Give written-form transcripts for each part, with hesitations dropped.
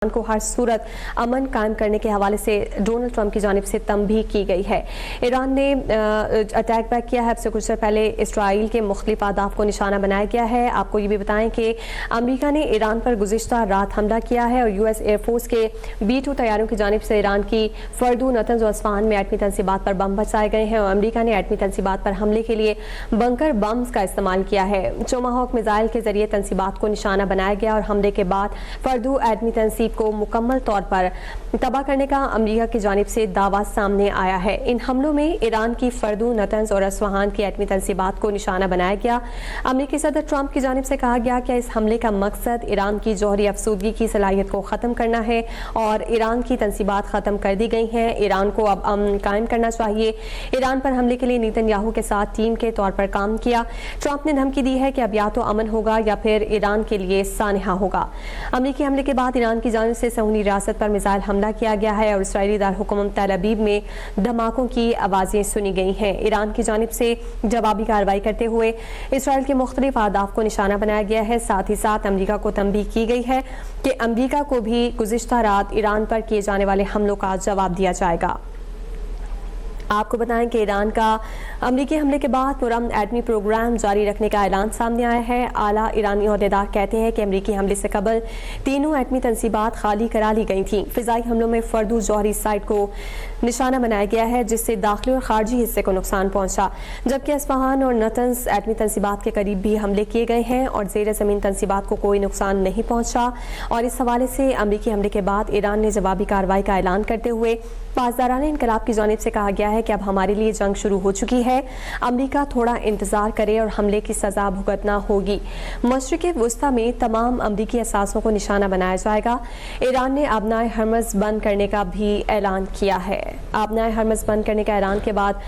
को हर सूरत अमन कायम करने के हवाले से डोनाल्ड ट्रंप की जानिब से तंबीह की गई है। ईरान ने अटैक बैक किया है। अब से कुछ देर पहले इसराइल के मुख्तलिफ अहदाफ को निशाना बनाया गया है। आपको ये भी बताएं कि अमेरिका ने ईरान पर गुज़िश्ता रात हमला किया है और यूएस एयरफोर्स के B-2 तैयारों की जानिब से ईरान की फर्दू, नतंज और अस्फहान में एटमी तनसीबात पर बम बरसाए गए हैं और अमेरिका ने एटमी तनसीबात पर हमले के लिए बंकर बम्स का इस्तेमाल किया है। टोमाहॉक मिसाइल के जरिए तनसीबात को निशाना बनाया गया और हमले के बाद फर्दू एटमी तनसीब को मुकम्मल तौर पर तबाह करने का अमेरिका की जानिब से दावा सामने आया है। इन हमलों में ईरान की फर्दू, नतंज और अस्फहान की एटमी तनसीबात को निशाना बनाया गया। अमेरिकी सदर ट्रंप की जानिब से कहा गया कि इस हमले का मकसद ईरान की जौहरी अफसूदगी की सलाहियत को ख़त्म करना है और ईरान की तनसीबात ख़त्म कर दी गई हैं। ईरान को अब अमन कायम करना चाहिए। ईरान पर हमले के लिए नेतन्याहू के साथ टीम के तौर पर काम किया। ट्रंप ने धमकी दी है कि अब या तो अमन होगा या फिर ईरान के लिए सानहा होगा। अमेरिकी हमले के बाद ईरान की जानिब से सहूनी रियासत पर मिसाइल हमला किया गया है और इसराइली दारहुकूमत तेल अवीव में धमाकों की आवाज़ें सुनी गई हैं। ईरान की जानिब से जवाबी कार्रवाई करते हुए इसराइल के मुख्तलिफ अहदाफ को निशाना बनाया गया है। साथ ही साथ अमेरिका को तंबीह की गई है कि अमेरिका को भी गुज़िश्ता रात ईरान पर किए जाने वाले हमलों का जवाब दिया जाएगा। आपको बताएं कि ईरान का अमेरिकी हमले के बाद मुरम्मत एटमी प्रोग्राम जारी रखने का ऐलान सामने आया है। आला ईरानी ओहदेदार कहते हैं कि अमेरिकी हमले से कबल तीनों एटमी तनसीबात खाली करा ली गई थी। फिजाई हमलों में फर्दू जौहरी साइट को निशाना बनाया गया है जिससे दाखिली और खारजी हिस्से को नुकसान पहुंचा, जबकि अस्फहान और नतंज एटमी तनसीबात के करीब भी हमले किए गए हैं और ज़ेर ज़मीन तनसीबात को कोई नुकसान नहीं पहुंचा। और इस हवाले से अमेरिकी हमले के बाद ईरान ने जवाबी कार्रवाई का ऐलान करते हुए पासदाराना इनकलाब की जानिब से कहा गया है कि अब हमारे लिए जंग शुरू हो चुकी है। अमेरिका थोड़ा इंतजार करे और हमले की सजा भुगतना होगी। मशरिक़ वुस्ता में तमाम अमेरिकी असासों को निशाना बनाया जाएगा। ईरान ने आबनाए हरमज़ बंद करने का भी ऐलान किया है। आबनाए हरमज़ बंद करने के ऐलान के बाद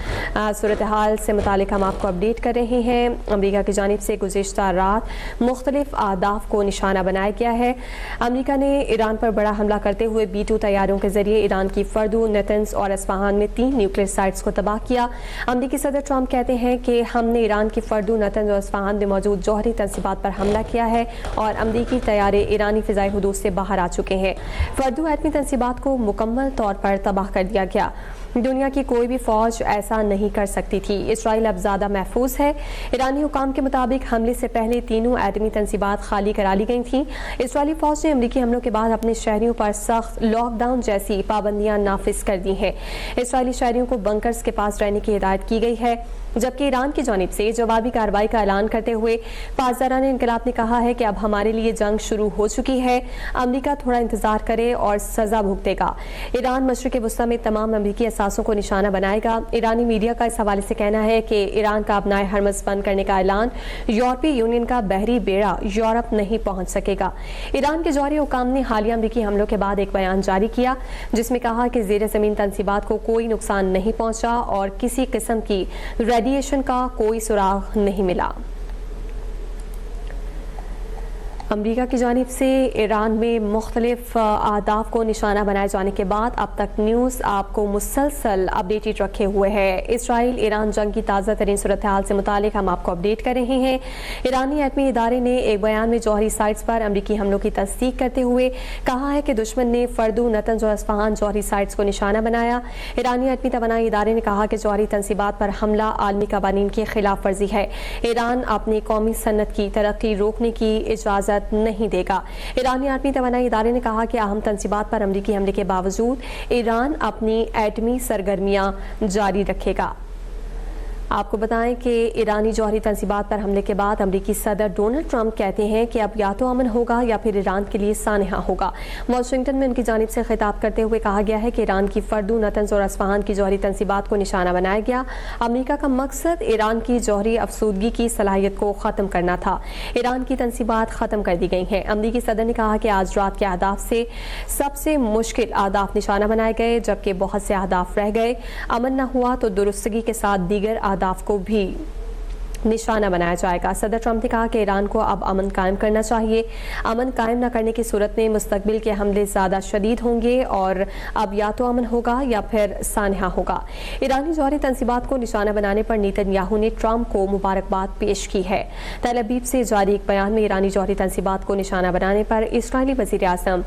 सूरत हाल से मुतालिक हम आपको अपडेट कर रहे हैं। अमेरिका की जानिब से गुज़िश्ता रात मुख्तलिफ अहदाफ को निशाना बनाया गया है। अमेरिका ने ईरान पर बड़ा हमला करते हुए B-2 तैयारों के जरिए ईरान की फर्दू, नतंज और अस्फहान में 3 न्यूक्लियर साइट्स को तबाह किया। अमेरिकी सदर ट्रंप कहते हैं कि हमने ईरान की फर्दू, नतंज और अस्फहान में मौजूद जौहरी तनसीबात पर हमला किया है और अमेरिकी तैयारे ईरानी फिजाई हुदूद से बाहर आ चुके हैं। फर्दू एटमी तनसीबात को मुकम्मल तौर पर तबाह कर दिया गया। दुनिया की कोई भी फौज ऐसा नहीं कर सकती थी। इसराइल अब ज़्यादा महफूज है। ईरानी हुकाम के मुताबिक हमले से पहले तीनों एटमी तनसीबात खाली करा ली गई थी। इसराइली फौज ने अमेरिकी हमलों के बाद अपने शहरियों पर सख्त लॉकडाउन जैसी पाबंदियां नाफिज कर दी हैं। इसराइली शहरियों को बंकर्स के पास रहने की हिदायत की गई है, जबकि ईरान की जानिब से जवाबी कार्रवाई का ऐलान करते हुए पासदाराना इनकलाब ने कहा है कि अब हमारे लिए जंग शुरू हो चुकी है। अमेरिका थोड़ा इंतजार करे और सजा भुगतेगा। ईरान मशरिक़ वुस्ता में तमाम अमेरिकी असासों को निशाना बनाएगा। ईरानी मीडिया का इस हवाले से कहना है कि ईरान का आबनाए हरमज़ बंद करने का ऐलान यूरोपीय यूनियन का बहरी बेड़ा यूरोप नहीं पहुंच सकेगा। ईरान के जौहरी हुकाम ने हालिया अमेरिकी हमलों के बाद एक बयान जारी किया जिसमें कहा कि ज़ेर ज़मीन तनसीबात को कोई नुकसान नहीं पहुंचा और किसी किस्म की रेडिएशन का कोई सुराग नहीं मिला। अमेरिका की जानिब से ईरान में मुख्तलिफ अहदाफ को निशाना बनाए जाने के बाद अब तक न्यूज़ आपको मुसलसल अपडेटेड रखे हुए हैं। इसराइल ईरान जंग की ताज़ा तरीन सूरत हाल से मुतालिक हम आपको अपडेट कर रहे हैं। ईरानी एटमी इदारे ने एक बयान में जौहरी साइट्स पर अमेरिकी हमलों की तस्दीक करते हुए कहा है कि दुश्मन ने फर्दू, नतंज और अस्फहान जौहरी साइट्स को निशाना बनाया। ईरानी एटमी तवानाई इदारे ने कहा कि जौहरी तनसीबात पर हमला आलमी कवानीन की खिलाफ वर्जी है। ईरान अपनी कौमी सनत की तरक्की रोकने की इजाज़त नहीं देगा। ईरानी एटमी तवानाई इदारे ने कहा कि अहम तनसीबात पर अमेरिकी हमले के बावजूद ईरान अपनी एटमी सरगर्मियां जारी रखेगा। आपको बताएं कि ईरानी जौहरी तनसीबात पर हमले के बाद अमेरिकी सदर डोनाल्ड ट्रंप कहते हैं कि अब या तो अमन होगा या फिर ईरान के लिए सानहा होगा। वाशिंगटन में उनकी जानिब से खिताब करते हुए कहा गया है कि ईरान की फर्दू, नतंज और अस्फहान की जौहरी तनसीबात को निशाना बनाया गया। अमेरिका का मकसद ईरान की जौहरी अफसूदगी की सलाहियत को ख़त्म करना था। ईरान की तनसीबात ख़त्म कर दी गई हैं। अमेरिकी सदर ने कहा कि आज रात के अहदाफ से सबसे मुश्किल अहदाफ निशाना बनाए गए, जबकि बहुत से अहदाफ रह गए। अमन न हुआ तो दुरुस्तगी के साथ दीगर अहदाफ को भी निशाना बनाया जाएगा। सदर ट्रंप ने कहा कि ईरान को अब अमन कायम करना चाहिए। अमन कायम न करने की सूरत में मुस्तकबिल के हमले ज़्यादा शदीद होंगे और अब या तो अमन होगा या फिर सानहा होगा। ईरानी जौहरी तंसीबात को निशाना बनाने पर नेतन्याहू ने ट्रंप को मुबारकबाद पेश की है। तेल अवीव से जारी एक बयान में ईरानी जौहरी तंसीबात को निशाना बनाने पर इस्राईली वज़ीर आज़म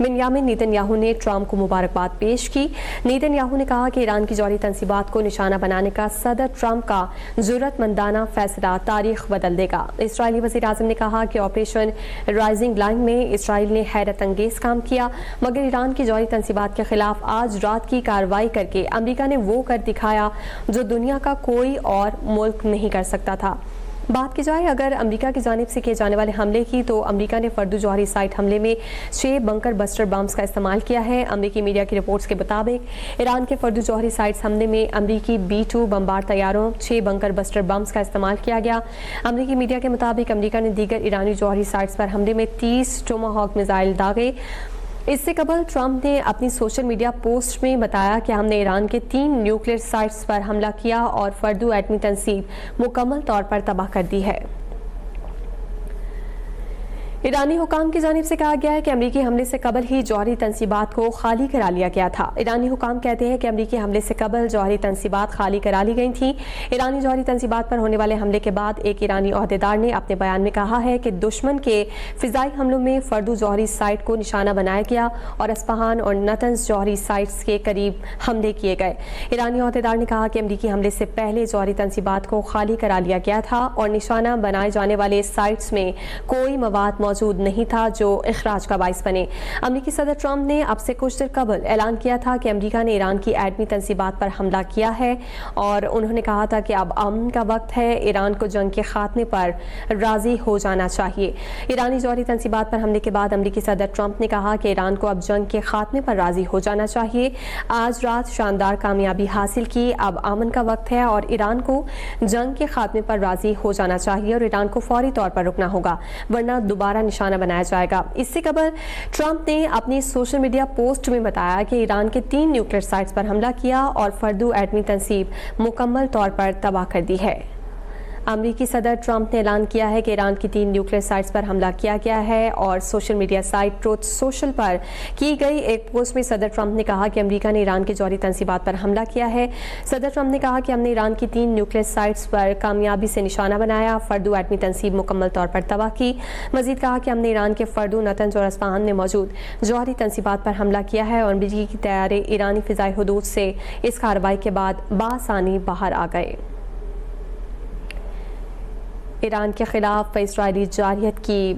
बिन्यामिन नेतन्याहू ने ट्रंप को मुबारकबाद पेश की। नेतन्याहू ने कहा कि ईरान की जौहरी तंसीबात को निशाना बनाने का सदर ट्रंप का जुर्रतमंदाना फैसला तारीख बदल देगा। इस्राईली वज़ीर आज़म ने कहा कि ऑपरेशन राइजिंग लाइन में इसराइल ने हैरत अंगेज काम किया, मगर ईरान की जौहरी तंसीबात के खिलाफ आज रात की कार्रवाई करके अमेरिका ने वो कर दिखाया जो दुनिया का कोई और मुल्क नहीं कर सकता था। बात की जाए अगर अमेरिका की जानिब से किए जाने वाले हमले की, तो अमेरिका ने फर्दू जौहरी साइट हमले में 6 बंकर बस्टर बम्स का इस्तेमाल किया है। अमेरिकी मीडिया की रिपोर्ट्स के मुताबिक ईरान के फर्दू जौहरी साइट्स हमले में अमेरिकी B-2 बमबार तैयारों 6 बंकर बस्टर बम्स का इस्तेमाल किया गया। अमेरिकी मीडिया के मुताबिक अमेरिका ने दीगर ईरानी जौहरी साइट्स पर हमले में 30 टोमाहॉक मिसाइल दागे। इससे कबल ट्रंप ने अपनी सोशल मीडिया पोस्ट में बताया कि हमने ईरान के 3 न्यूक्लियर साइट्स पर हमला किया और फर्दू एटमी तंसीब मुकम्मल तौर पर तबाह कर दी है। ईरानी हुकाम की जानिब से कहा गया है कि अमरीकी हमले से कबल ही जौहरी तंसीबात को खाली करा लिया गया था। ईरानी हुकाम कहते हैं कि अमरीकी हमले से कबल जौहरी तंसीबात खाली करा ली गई थी। ईरानी जौहरी तंसीबात पर होने वाले हमले के बाद एक ईरानी ओहदेदार ने अपने बयान में कहा है कि दुश्मन के फिजाई हमलों में फर्दू जौहरी साइट को निशाना बनाया गया और अस्फहान और नतंज जौहरी साइट्स के करीब हमले किए गए। ईरानी ओहदेदार ने कहा कि अमरीकी हमले से पहले जौहरी तंसीबात को खाली करा लिया गया था और निशाना बनाए जाने वाले साइट्स में कोई मवाद मौजूद नहीं था जो इखराज का बाइस बने। अमेरिकी सदर ट्रंप ने अब से कुछ देर कबल ऐलान किया था कि अमेरिका ने ईरान की एटमी तंसीबात पर हमला किया है और उन्होंने कहा था कि अब अमन का वक्त है, ईरान को जंग के खात्मे पर राजी हो जाना चाहिए। ईरानी जौहरी तंसीबात पर हमले के बाद अमेरिकी सदर ट्रंप ने कहा कि ईरान को अब जंग के खात्मे पर राजी हो जाना चाहिए। आज रात शानदार कामयाबी हासिल की, अब अमन का वक्त है और ईरान को जंग के खात्मे पर राजी हो जाना चाहिए और ईरान को फौरी तौर पर रुकना होगा, वरना दोबारा निशाना बनाया जाएगा। इससे कबल ट्रंप ने अपनी सोशल मीडिया पोस्ट में बताया कि ईरान के 3 न्यूक्लियर साइट्स पर हमला किया और फर्दू एटमी तंसीब मुकम्मल तौर पर तबाह कर दी है। अमरीकी सदर ट्रंप ने ऐलान किया है कि ईरान की 3 न्यूक्लियर साइट्स पर हमला किया गया है और social media site truth social पर की गई एक पोस्ट में सदर ट्रंप ने कहा कि अमेरिका ने ईरान की जौहरी तंसीबात पर हमला किया है। सदर ट्रंप ने कहा कि हमने ईरान की 3 न्यूक्लियर साइट्स पर कामयाबी से निशाना बनाया, फर्दू एटमी तंसीब मुकम्मल तौर पर तबाह की। मजीद कहा कि हमने ईरान के फर्दू नतंज और अस्फहान में मौजूद जौहरी तंसीबात पर हमला किया है और अमरीकी के तैयारे ईरानी फिजाई हुदूद से इस कार्रवाई के बाद बासानी बाहर आ गए। ईरान के खिलाफ इसराइली जारहियत की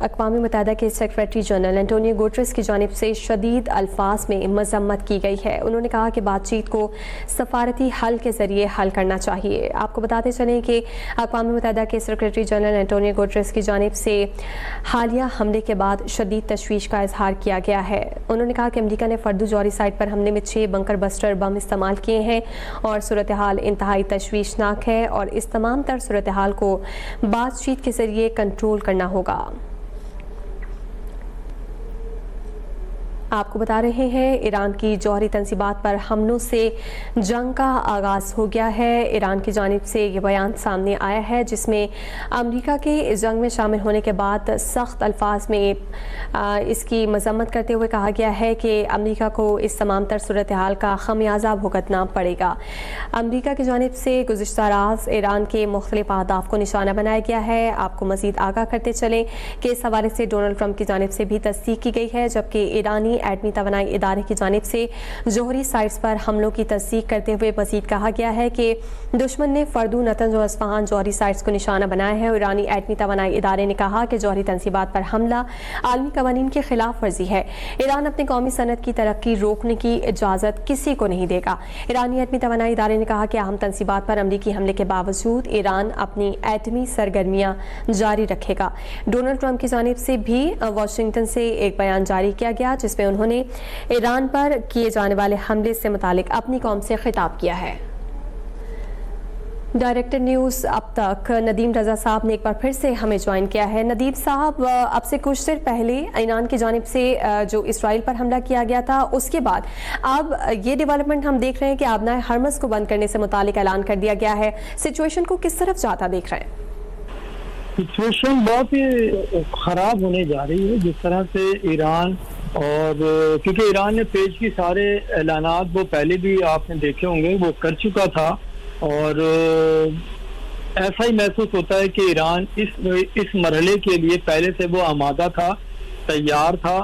अक़वाम मुत्तहिदा के सेक्रेटरी जनरल एंटोनियो गुटेरेस की जानिब से शदीद अल्फाज में मज़म्मत की गई है। उन्होंने कहा कि बातचीत को सफारती हल के ज़रिए हल करना चाहिए। आपको बताते चलें कि अक़वाम मुत्तहिदा के सेक्रेटरी जनरल एंटोनियो गुटेरेस की जानिब से हालिया हमले के बाद शदीद तशवीश का इजहार किया गया है। उन्होंने कहा कि अमेरिका ने फर्दू जौहरी साइट पर हमले में 6 बंकर बस्टर बम इस्तेमाल किए हैं और सूरत हाल इंतहाई तशवीशनाक है और इस तमाम तर सूरत हाल को बातचीत के जरिए कंट्रोल करना होगा। आपको बता रहे हैं ईरान की जौहरी तंसीबात पर हमलों से जंग का आगाज़ हो गया है। ईरान की जानिब से ये बयान सामने आया है जिसमें अमेरिका के इस जंग में शामिल होने के बाद सख्त अल्फाज में इसकी मजम्मत करते हुए कहा गया है कि अमेरिका को इस तमाम तर सूरत हाल का खमियाजा भुगतना पड़ेगा। अमेरिका की जानिब से गुज़िश्ता रात ईरान के मुख्तलिफ अहदाफ को निशाना बनाया गया है। आपको मज़ीद आगाह करते चलें कि इस हवाले से डोनाल्ड ट्रंप की जानिब से भी तस्दीक की गई है, जबकि ईरानी एटमी तवानाई इदारे की जानिब से जौहरी साइट्स पर हमलों की तस्दीक करते हुए मज़ीद कहा गया है कि दुश्मन ने फर्दू नतंज और अस्फहान जौहरी साइट्स को निशाना बनाया है और ईरानी एटमी तवानाई इदारे ने कहा कि जौहरी तंसीबात पर हमला आलमी कवानीन की खिलाफ वर्जी है। ईरान अपनी कौमी सनत की तरक्की रोकने की इजाज़त किसी को नहीं देगा। ईरानी एटमी तवानाई इदारे ने कहा कि अहम तंसीबात पर अमरीकी हमले के बावजूद ईरान अपनी एटमी सरगर्मियाँ जारी रखेगा। डोनाल्ड ट्रंप की जानिब से भी वाशिंगटन से एक बयान जारी किया गया जिसमें उन्होंने ईरान पर किए जाने वाले हमले से मुतालिक अपनी कौम से खिताब किया है। डायरेक्टर न्यूज़ अब तक नदीम रजा साहब ने एक बार फिर से हमें ज्वाइन किया है। नदीम साहब, अब से कुछ देर पहले ईरान की जानिब से जो इसराइल पर हमला किया गया था, उसके बाद अब ये डेवलपमेंट हम देख रहे हैं कि आबनाए हरमस को बंद करने से मुतालिक ऐलान कर दिया गया है। सिचुएशन को किस तरफ जाता देख रहे हैं? सिचुएशन बहुत ही खराब होने जा रही है। जिस तरह से ईरान और क्योंकि ईरान ने पेश की सारे ऐलानात वो पहले भी आपने देखे होंगे, वो कर चुका था और ऐसा ही महसूस होता है कि ईरान इस मरहले के लिए पहले से वो आमादा था, तैयार था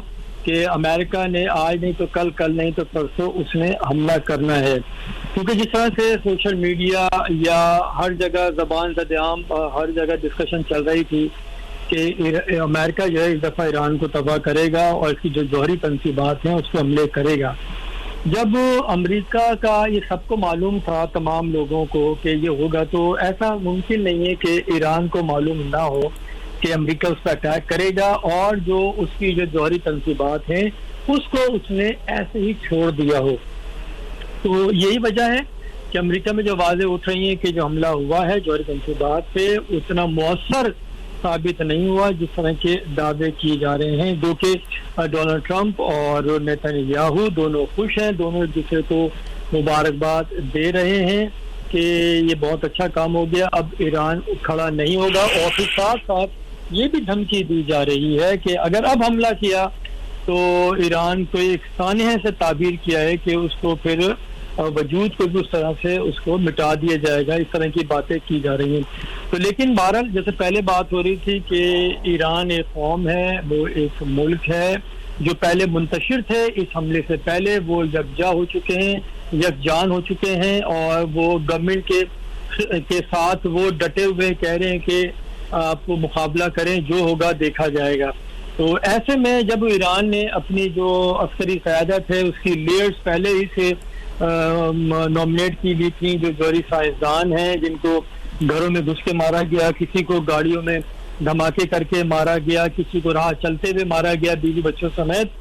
कि अमेरिका ने आज नहीं तो कल, कल नहीं तो परसों उसने हमला करना है। क्योंकि जिस तरह से सोशल मीडिया या हर जगह ज़बान ज़द-ए-आम हर जगह डिस्कशन चल रही थी कि अमेरिका जो है इस दफ़ा ईरान को तबाह करेगा और इसकी जो जौहरी तंसीबात हैं उस पर हमले करेगा। जब अमेरिका का ये सबको मालूम था, तमाम लोगों को, कि ये होगा, तो ऐसा मुमकिन नहीं है कि ईरान को मालूम ना हो कि अमेरिका उस पर अटैक करेगा और जो उसकी जो जौहरी तंसीबात हैं उसको उसने ऐसे ही छोड़ दिया हो। तो यही वजह है कि अमेरिका में जो आवाज़ें उठ रही हैं कि जो हमला हुआ है जौहरी तंसीबात पे उतना मौसर साबित नहीं हुआ जिस तरह के दावे किए जा रहे हैं, जो कि डोनाल्ड ट्रंप और नेतन्याहू दोनों खुश हैं, दोनों एक दूसरे को मुबारकबाद दे रहे हैं कि ये बहुत अच्छा काम हो गया, अब ईरान खड़ा नहीं होगा। और फिर साथ साथ ये भी धमकी दी जा रही है कि अगर अब हमला किया तो ईरान को एक सानिया से ताबीर किया है कि उसको फिर वजूद को भी उस तरह से उसको मिटा दिया जाएगा। इस तरह की बातें की जा रही हैं। तो लेकिन बहरहाल जैसे पहले बात हो रही थी कि ईरान एक कौम है, वो एक मुल्क है जो पहले मुंतशिर थे, इस हमले से पहले वो यकजा हो चुके हैं, यकजान हो चुके हैं और वो गवर्नमेंट के साथ वो डटे हुए कह रहे हैं कि आप मुकाबला करें, जो होगा देखा जाएगा। तो ऐसे में जब ईरान ने अपनी जो अस्करी क़यादत है उसकी लीडर्स पहले ही से नॉमिनेट की गई थी, जो जौहरी साइंसदान हैं जिनको घरों में घुस के मारा गया, किसी को गाड़ियों में धमाके करके मारा गया, किसी को राह चलते हुए मारा गया, बीवी बच्चों समेत।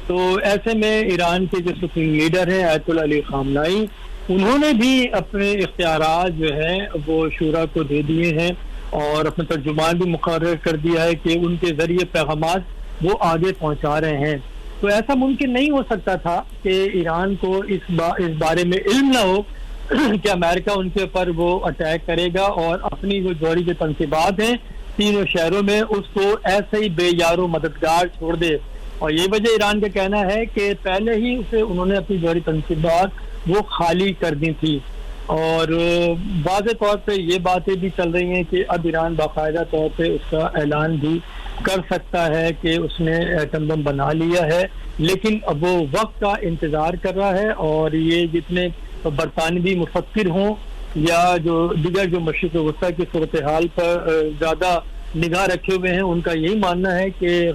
तो ऐसे में ईरान के जो सुप्रीम लीडर हैं आयतुल्ला अली ख़ामनेई, उन्होंने भी अपने इख्तियारात जो है वो शूरा को दे दिए हैं और अपना तर्जुमान भी मुकर्रर कर दिया है कि उनके जरिए पैगामात वो आगे पहुंचा रहे हैं। तो ऐसा मुमकिन नहीं हो सकता था कि ईरान को इस बारे में इल्म ना हो कि अमेरिका उनके ऊपर वो अटैक करेगा और अपनी जो जौहरी जो तंसीबात हैं तीनों शहरों में उसको ऐसे ही बेयारो मददगार छोड़ दे। और ये वजह ईरान का कहना है कि पहले ही उसे उन्होंने अपनी जौहरी तंसीबात वो खाली कर दी थी। और वाज़े तौर पे ये बातें भी चल रही हैं कि अब ईरान बाकायदा तौर पे उसका ऐलान भी कर सकता है कि उसने एटम बम बना लिया है, लेकिन अब वो वक्त का इंतज़ार कर रहा है। और ये जितने बरतानवी मुफक्किर हों या जो दिगर जो मशरिक़ वस्ता की सूरत हाल पर ज़्यादा निगाह रखे हुए हैं, उनका यही मानना है कि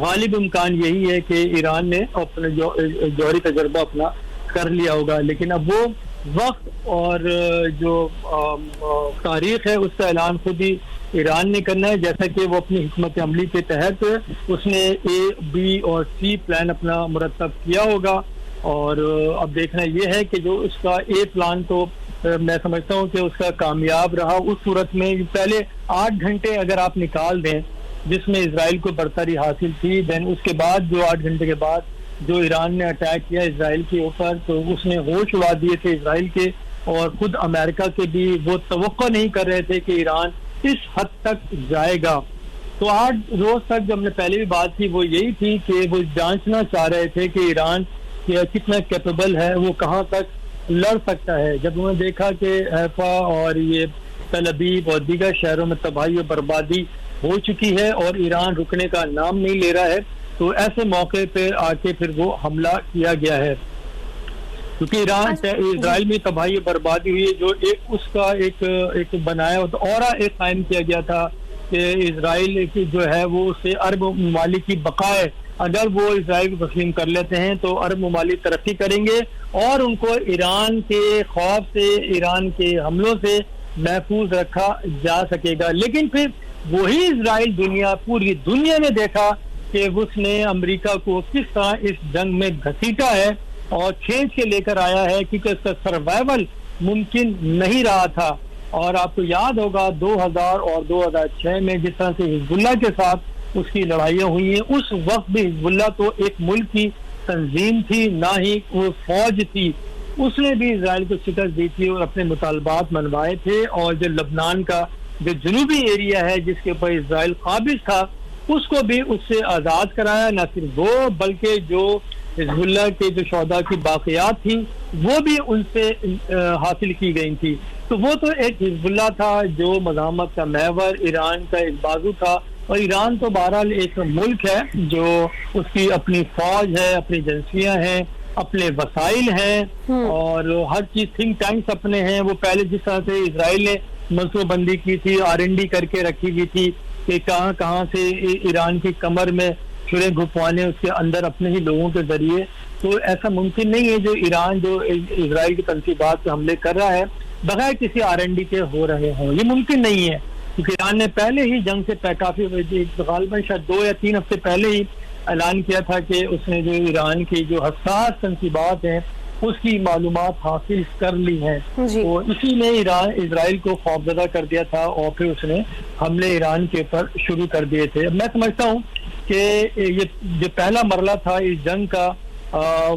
गालिब इम्कान यही है कि ईरान ने अपने जौहरी तजर्बा अपना कर लिया होगा। लेकिन अब वो वक्त और जो तारीख है उसका ऐलान खुद ही ईरान ने करना है, जैसा कि वो अपनी हिकमत अमली के तहत उसने ए, बी और सी प्लान अपना मुरतब किया होगा। और अब देखना ये है कि जो उसका ए प्लान तो मैं समझता हूँ कि उसका कामयाब रहा उस सूरत में पहले 8 घंटे अगर आप निकाल दें जिसमें इजराइल को बरतरी हासिल थी, देन उसके बाद जो 8 घंटे के बाद जो ईरान ने अटैक किया इजराइल के ऊपर, तो उसने होश उड़ा दिए थे इजराइल के और खुद अमेरिका के भी वो तवक्को नहीं कर रहे थे कि ईरान इस हद तक जाएगा। तो 8 रोज तक जो हमने पहले भी बात की वो यही थी कि वो जांचना चाह रहे थे कि ईरान कितना कैपेबल है, वो कहाँ तक लड़ सकता है। जब उन्होंने देखा कि हैफा और ये तल अबीब और दीगर शहरों में तबाही और बर्बादी हो चुकी है और ईरान रुकने का नाम नहीं ले रहा है, तो ऐसे मौके पे आके फिर वो हमला किया गया है। क्योंकि इजराइल में तबाही बर्बादी हुई है, जो उसका एक बनाया और एक कायम किया गया था कि इजराइल की जो है वो उससे अरब ममालिक की बकाए, अगर वो इजराइल को तस्लीम कर लेते हैं तो अरब ममालिक तरक्की करेंगे और उनको ईरान के खौफ से, ईरान के हमलों से महफूज रखा जा सकेगा। लेकिन फिर वही इजराइल पूरी दुनिया ने देखा कि उसने अमेरिका को किस तरह इस जंग में घसीटा है और खींच के लेकर आया है, क्योंकि उसका सर्वाइवल मुमकिन नहीं रहा था। और आपको याद होगा 2000 और 2006 में जिस तरह से हिजबुल्लाह के साथ उसकी लड़ाइयाँ हुई हैं, उस वक्त भी हिजबुल्लाह तो एक मुल्क की तंजीम थी, ना ही वो फौज थी। उसने भी इजराइल को शिकस्त दी थी और अपने मुतालबात मनवाए थे। और जो लबनान का जो जनूबी एरिया है जिसके ऊपर इजराइल काबिज था, उसको भी उससे आज़ाद कराया। न सिर्फ वो बल्कि जो हिजबुल्लाह के जो शोहदा की बाक़ियात थी वो भी उनसे हासिल की गई थी। तो वो तो एक हिजबुल्लाह था जो मज़ामत का महवर, ईरान का एक बाजू था। और ईरान तो बहरहाल एक मुल्क है जो उसकी अपनी फौज है, अपनी एजेंसियां हैं, अपने वसाइल हैं और हर चीज थिंक टैंक्स अपने हैं। वो पहले जिस तरह से इजराइल ने मनसूबबंदी की थी, R&D करके रखी हुई थी कि कहाँ कहाँ से ईरान की कमर में छुरे घुपवाने उसके अंदर अपने ही लोगों के जरिए। तो ऐसा मुमकिन नहीं है जो ईरान जो इजराइल की तनसीबात पे हमले कर रहा है बगैर किसी R&D के हो रहे हों, ये मुमकिन नहीं है। क्योंकि ईरान ने पहले ही जंग से काफी गालिबन शायद 2 या 3 हफ्ते पहले ही ऐलान किया था कि उसने जो ईरान की जो हसास तनसीबात हैं उसकी मालूमात हासिल कर ली हैं। तो इसी ने इजराइल को खौफजदा कर दिया था और फिर उसने हमले ईरान के ऊपर शुरू कर दिए थे। मैं समझता हूँ कि ये जो पहला मरला था इस जंग का,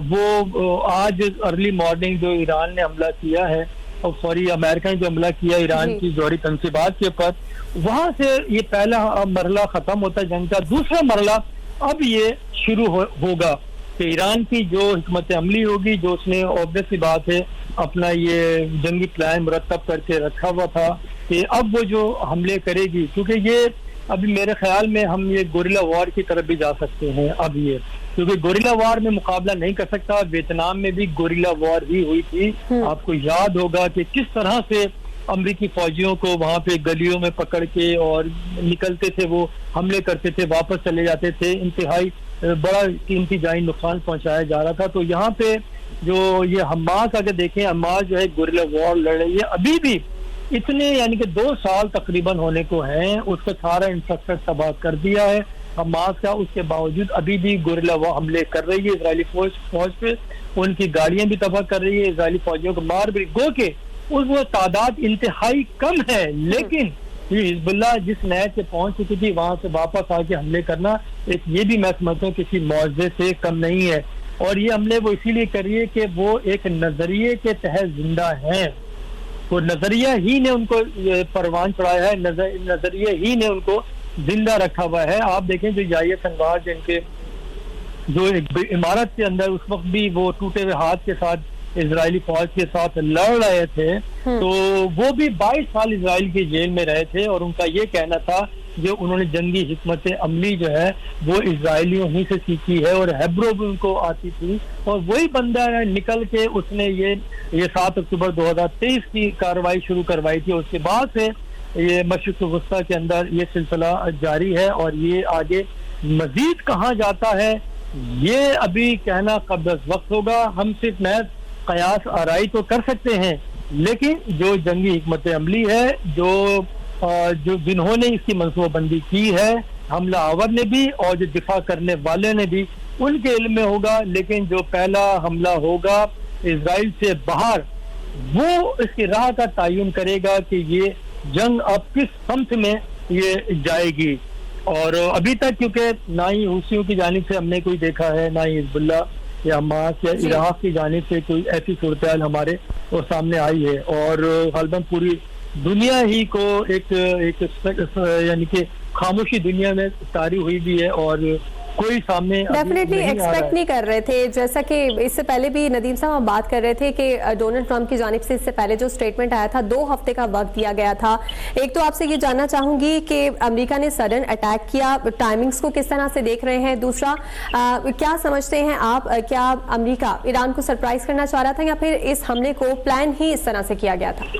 वो आज अर्ली मॉर्निंग जो ईरान ने हमला किया है और सॉरी अमेरिका ने जो हमला किया ईरान की जौहरी तनसीबात के ऊपर, वहां से ये पहला मरला खत्म होता है जंग का। दूसरा मरला अब ये शुरू होगा कि ईरान की जो हिकमत अमली होगी, जो उसने ऑब्वियस सी बात है अपना ये जंगी प्लान मुरतब करके रखा हुआ था कि अब वो जो हमले करेगी, क्योंकि ये अभी मेरे ख्याल में हम ये गोरिल्ला वॉर की तरफ भी जा सकते हैं अब ये, क्योंकि गोरिल्ला वॉर में मुकाबला नहीं कर सकता। वियतनाम में भी गोरिल्ला वॉर ही हुई थी। आपको याद होगा कि किस तरह से अमेरिकी फौजियों को वहां पे गलियों में पकड़ के और निकलते थे, वो हमले करते थे, वापस चले जाते थे, इंतहाई बड़ा कीमती जानी नुकसान पहुंचाया जा रहा था। तो यहाँ पे जो ये हमास अगर देखें, हमास जो है गोरिल्ला वॉर लड़ रही है अभी भी, इतने यानी कि 2 साल तकरीबन होने को हैं, उसका सारा इंफ्रास्ट्रक्चर तबाह कर दिया है हमास का। उसके बावजूद अभी भी गोरिल्ला वॉर हमले कर रही है इजरायली फौज पे, उनकी गाड़ियां भी तबाह कर रही है, इजरायली फौजियों को मार भी गो के वो तादाद इंतहाई कम है। लेकिन ये हिजबुल्लाह जिस नहर से पहुंच चुकी थी वहां से वापस आके हमले करना एक ये भी मैं समझता हूँ किसी मुआवजे से कम नहीं है। और ये हमले वो इसीलिए कर रही है कि वो एक नजरिए के तहत जिंदा हैं। वो नजरिया ही ने उनको परवान चढ़ाया है, नजरिया ही ने उनको जिंदा रखा हुआ है। आप देखें जो याहिया सिनवार जिनके जो एक इमारत के अंदर उस वक्त भी वो टूटे हुए हाथ के साथ इजरायली फौज के साथ लड़ रहे थे, तो वो भी 22 साल इजराइल की जेल में रहे थे। और उनका ये कहना था जो उन्होंने जंगी हिकमत अमली जो है वो इजराइलियों ही से सीखी है और हेब्रो भी उनको आती थी। और वही बंदा निकल के उसने ये 7 अक्टूबर 2023 की कार्रवाई शुरू करवाई थी। उसके बाद से ये मशरिक़ वस्ता के अंदर ये सिलसिला जारी है और ये आगे मजीद कहाँ जाता है ये अभी कहना कब्ज़ वक्त होगा। हम सिर्फ महज कयास आराई तो कर सकते हैं, लेकिन जो जंगी हिकमत अमली है, जो जिन्होंने इसकी मनसूबाबंदी की है, हमला आवर ने भी और जो दिफा करने वाले ने भी, उनके इल्म में होगा। लेकिन जो पहला हमला होगा इजराइल से बाहर, वो इसकी राह का तयन करेगा कि ये जंग अब किस समत में ये जाएगी। और अभी तक क्योंकि ना ही हुसियों की जानिब से हमने कोई देखा है, ना ही हिजबुल्लाह या हमास या इराक की जानिब से कोई ऐसी सूरत हमारे वो सामने आई है। और गालिबन पूरी दुनिया ही को एक यानी कि खामोशी दुनिया में तारी हुई भी है और कोई सामने डेफिनेटली एक्सपेक्ट नहीं कर रहे थे। जैसा कि इससे पहले भी नदीम साहब हम बात कर रहे थे कि डोनाल्ड ट्रंप की जानिब से इससे पहले जो स्टेटमेंट आया था 2 हफ्ते का वक्त दिया गया था। एक तो आपसे ये जानना चाहूंगी कि अमेरिका ने सडन अटैक किया, टाइमिंग्स को किस तरह से देख रहे हैं? दूसरा, क्या समझते हैं आप, क्या अमेरिका ईरान को सरप्राइज करना चाह रहा था या फिर इस हमले को प्लान ही इस तरह से किया गया था?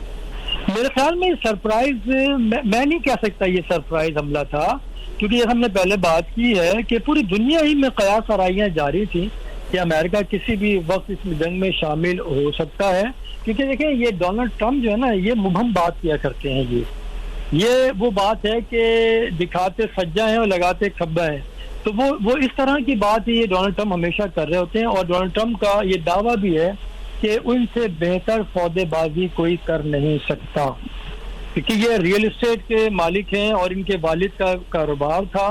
मेरे ख्याल में सरप्राइज मैं नहीं कह सकता ये सरप्राइज हमला था, क्योंकि हमने पहले बात की है कि पूरी दुनिया ही में कयास आराइयां जारी थी कि अमेरिका किसी भी वक्त इस जंग में शामिल हो सकता है। क्योंकि देखें ये डोनाल्ड ट्रंप जो है ना, ये मुबहम बात किया करते हैं। ये वो बात है कि दिखाते सज्जा है और लगाते खब्बा है। तो वो इस तरह की बात ये डोनाल्ड ट्रंप हमेशा कर रहे होते हैं। और डोनाल्ड ट्रंप का ये दावा भी है कि उनसे बेहतर सौदेबाजी कोई कर नहीं सकता, क्योंकि ये रियल एस्टेट के मालिक हैं और इनके वालिद का कारोबार था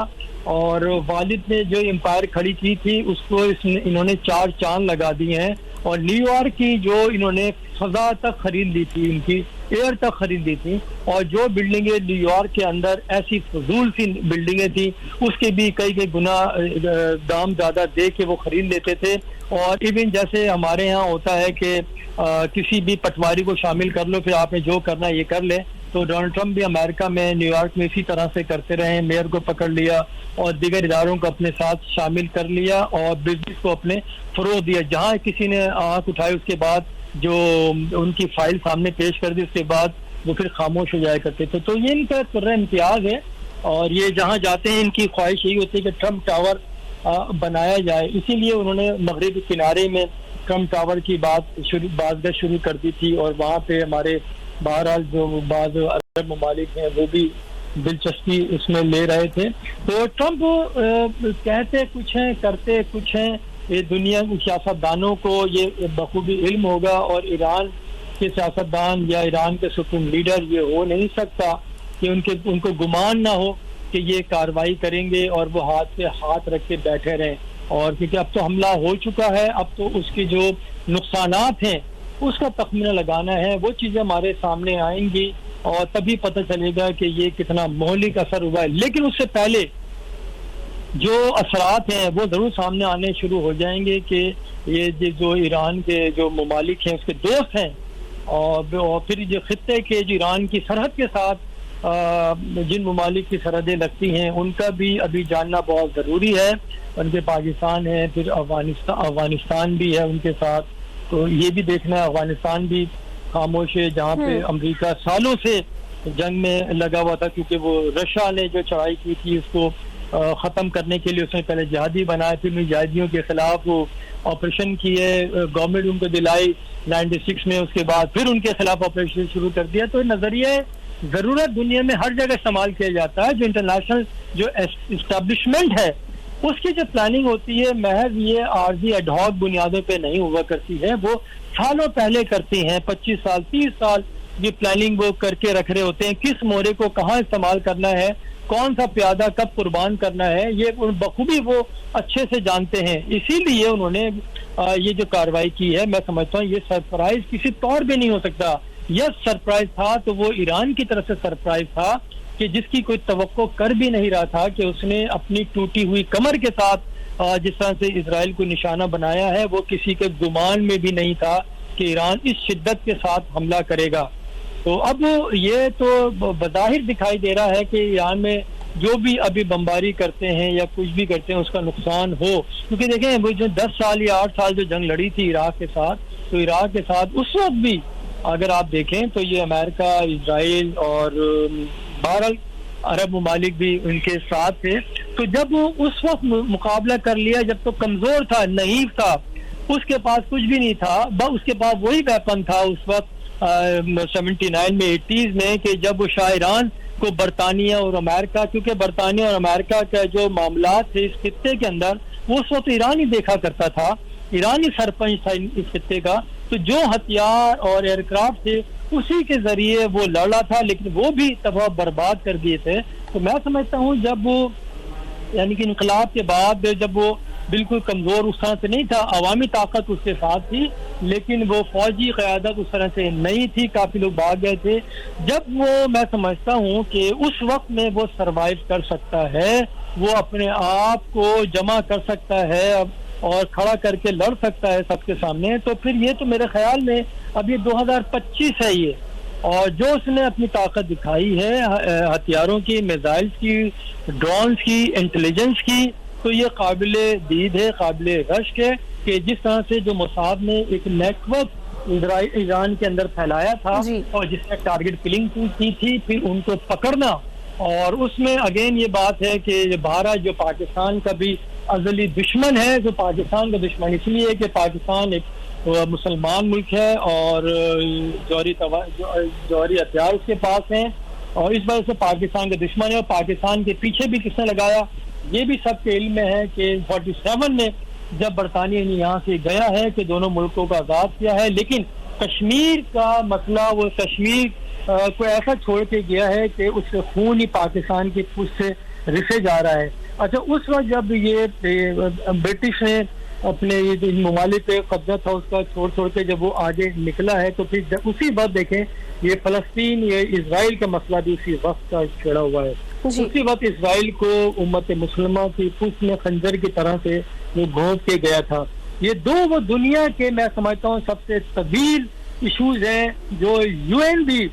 और वालिद ने जो एम्पायर खड़ी की थी उसको इन्होंने 4 चांद लगा दिए हैं। और न्यूयॉर्क की जो इन्होंने फजा तक खरीद ली थी, इनकी एयर तक खरीद ली थी, और जो बिल्डिंगें न्यूयॉर्क के अंदर ऐसी फजूल सी बिल्डिंगें थी उसके भी कई गुना दाम ज़्यादा दे के वो खरीद लेते थे। और इवन जैसे हमारे यहाँ होता है कि किसी भी पटवारी को शामिल कर लो, फिर आपने जो करना है ये कर ले, तो डोनाल्ड ट्रंप भी अमेरिका में न्यूयॉर्क में इसी तरह से करते रहे। मेयर को पकड़ लिया और दीगर इदारों को अपने साथ शामिल कर लिया और बिजनेस को अपने फरोग दिया। जहाँ किसी ने आंख उठाई उसके बाद जो उनकी फाइल सामने पेश कर दी उसके बाद वो फिर खामोश हो जाया करते थे। तो ये इनका तुर्रा इम्तियाज है और ये जहाँ जाते हैं इनकी ख्वाहिश यही होती है कि ट्रंप टावर बनाया जाए। इसीलिए उन्होंने मगरिबी किनारे में ट्रंप टावर की बात शुरू कर दी थी और वहाँ पे हमारे बहरहाल जो बाज़ अरब ममालिक हैं वो भी दिलचस्पी उसमें ले रहे थे। तो ट्रंप कहते कुछ हैं करते कुछ हैं, ये दुनिया के सियासतदानों को ये बखूबी इल्म होगा और ईरान के सियासतदान या ईरान के सुप्रीम लीडर ये हो नहीं सकता कि उनको गुमान ना हो कि ये कार्रवाई करेंगे और वो हाथ पे हाथ रख के बैठे रहें। और क्योंकि अब तो हमला हो चुका है, अब तो उसके जो नुकसानात हैं उसका तखमीना लगाना है, वो चीज़ें हमारे सामने आएंगी और तभी पता चलेगा कि ये कितना मौलिक असर हुआ है। लेकिन उससे पहले जो असरात हैं वो ज़रूर सामने आने शुरू हो जाएंगे कि ये जो ईरान के जो ममालिक हैं उसके दोस्त हैं और फिर जो खित्ते के जो ईरान की सरहद के साथ जिन ममालिक की सरहदें लगती हैं उनका भी अभी जानना बहुत ज़रूरी है। उनके पाकिस्तान है, फिर अफगानिस्तान भी है उनके साथ, तो ये भी देखना है। अफगानिस्तान भी खामोश है जहाँ पे अमेरिका सालों से जंग में लगा हुआ था, क्योंकि वो रशिया ने जो चढ़ाई की थी उसको ख़त्म करने के लिए उसने पहले जिहादी बनाए, फिर मुजाहिदीन के खिलाफ वो ऑपरेशन किए, गवर्नमेंट उनको दिलाई 96 में, उसके बाद फिर उनके खिलाफ ऑपरेशन शुरू कर दिया। तो नज़रिया ज़रूरत दुनिया में हर जगह इस्तेमाल किया जाता है। जो इंटरनेशनल जो एस्टेब्लिशमेंट है उसकी जो प्लानिंग होती है महज ये आर्जी एडहॉक बुनियादों पे नहीं हुआ करती है, वो सालों पहले करती हैं। 25 साल 30 साल ये प्लानिंग वो करके रख रहे होते हैं, किस मोरे को कहाँ इस्तेमाल करना है, कौन सा प्यादा कब कुर्बान करना है, ये बखूबी वो अच्छे से जानते हैं। इसीलिए उन्होंने ये जो कार्रवाई की है, मैं समझता हूँ ये सरप्राइज किसी तौर पे नहीं हो सकता। यह सरप्राइज था तो वो ईरान की तरफ से सरप्राइज था कि जिसकी कोई तवक्को कर भी नहीं रहा था कि उसने अपनी टूटी हुई कमर के साथ जिस तरह से इजराइल को निशाना बनाया है, वो किसी के गुमान में भी नहीं था कि ईरान इस शिद्दत के साथ हमला करेगा। तो अब ये तो बज़ाहिर दिखाई दे रहा है कि ईरान में जो भी अभी बमबारी करते हैं या कुछ भी करते हैं उसका नुकसान हो, क्योंकि देखें वो जो 10 साल या 8 साल जो जंग लड़ी थी इराक के साथ, तो इराक के साथ उस वक्त भी अगर आप देखें तो ये अमेरिका, इजराइल और बहरहाल अरब ममालिक भी उनके साथ थे। तो जब वो उस वक्त मुकाबला कर लिया जब तो कमजोर था, नहीफ था, उसके पास कुछ भी नहीं था, उसके पास वही वेपन था उस वक्त 79 में 80s में कि जब वो शाह ईरान को बरतानिया और अमेरिका, क्योंकि बरतानिया और अमेरिका का जो मामला थे इस खित्ते के अंदर वो उस वक्त ईरान ही देखा करता था, ईरान ही सरपंच था इस खित्ते का। तो जो हथियार और एयरक्राफ्ट थे उसी के जरिए वो लड़ा था, लेकिन वो भी तबाह बर्बाद कर दिए थे। तो मैं समझता हूँ जब वो यानी कि इनकलाब के बाद जब वो बिल्कुल कमजोर उस तरह से नहीं था, अवामी ताकत उसके साथ थी, लेकिन वो फौजी क़यादत उस तरह से नहीं थी, काफी लोग भाग गए थे। जब वो मैं समझता हूँ कि उस वक्त में वो सरवाइव कर सकता है, वो अपने आप को जमा कर सकता है और खड़ा करके लड़ सकता है सबके सामने, तो फिर ये तो मेरे ख्याल में अब ये 2025 है ये, और जो उसने अपनी ताकत दिखाई है हथियारों की, मिसाइल्स की, ड्रोन्स की, इंटेलिजेंस की, तो ये काबिले दीद है, काबिले रश्क है कि जिस तरह से जो मोसाद ने एक नेटवर्क ईरान के अंदर फैलाया था और जिसने टारगेट किलिंग की थी, फिर उनको पकड़ना, और उसमें अगेन ये बात है कि भारत जो पाकिस्तान का भी अजली दुश्मन है, जो पाकिस्तान का दुश्मन इसलिए कि पाकिस्तान एक मुसलमान मुल्क है और जौहरी हथियार उसके पास हैं, और इस वजह से पाकिस्तान का दुश्मन है। और पाकिस्तान के पीछे भी किसने लगाया ये भी सबके इल्म में है कि 47 में जब बरतानिया ने यहाँ से गया है कि दोनों मुल्कों को आज़ाद किया है, लेकिन कश्मीर का मसला, वो कश्मीर को ऐसा छोड़ के गया है कि उससे खून ही पाकिस्तान की पुश से रिसे जा रहा है। अच्छा, उस वक्त जब ये ब्रिटिश ने अपने ये ममालिक पे कब्जा था उसका छोड़ के जब वो आगे निकला है, तो फिर उसी वक्त देखें ये फलस्तीन, ये इजराइल का मसला भी उसी वक्त का छिड़ा हुआ है। उसी वक्त इजराइल को उम्मत मुसलमान की पुश में खंजर की तरह से वो घोंप के गया था। ये वो दुनिया के, मैं समझता हूँ, सबसे तवील इशूज हैं जो यूएन भी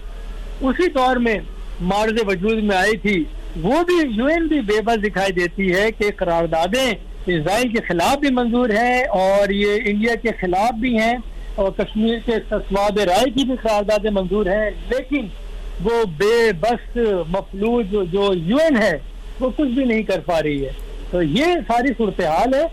उसी दौर में मार्ज वजूद में आई थी। वो भी यूएन भी बेबस दिखाई देती है कि करारदादें इजराइल के खिलाफ भी मंजूर है और ये इंडिया के खिलाफ भी हैं और कश्मीर के तस्वाब राय की भी करारदादें मंजूर हैं, लेकिन वो बेबस मफलूज जो यूएन है वो कुछ भी नहीं कर पा रही है। तो ये सारी सूरत हाल है।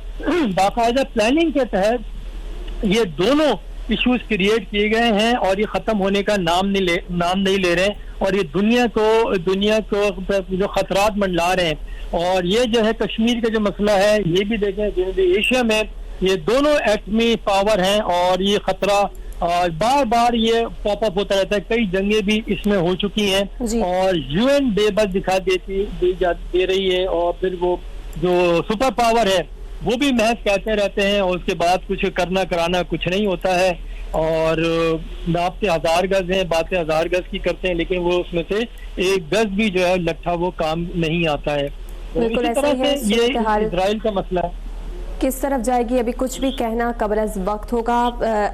बाकायदा प्लानिंग के तहत ये दोनों इश्यूज क्रिएट किए गए हैं और ये खत्म होने का नाम नहीं ले रहे हैं और ये दुनिया को जो खतरात मंडला रहे हैं। और ये जो है कश्मीर का जो मसला है, ये भी देखें जनूबी एशिया में ये दोनों एटमी पावर हैं और ये खतरा बार बार ये पॉपअप होता रहता है। कई जंगें भी इसमें हो चुकी हैं और यूएन बेबस दे रही है और फिर वो जो सुपर पावर है वो भी महज कहते रहते हैं और उसके बाद कुछ करना कराना कुछ नहीं होता है। और नापते 1000 गज हैं, बातें 1000 गज की करते हैं, लेकिन वो उसमें से एक गज भी जो है लट्ठा वो काम नहीं आता है। तो इसी तरह से ये इजराइल का मसला है, किस तरफ जाएगी अभी कुछ भी कहना कब्ल अज़ वक्त होगा।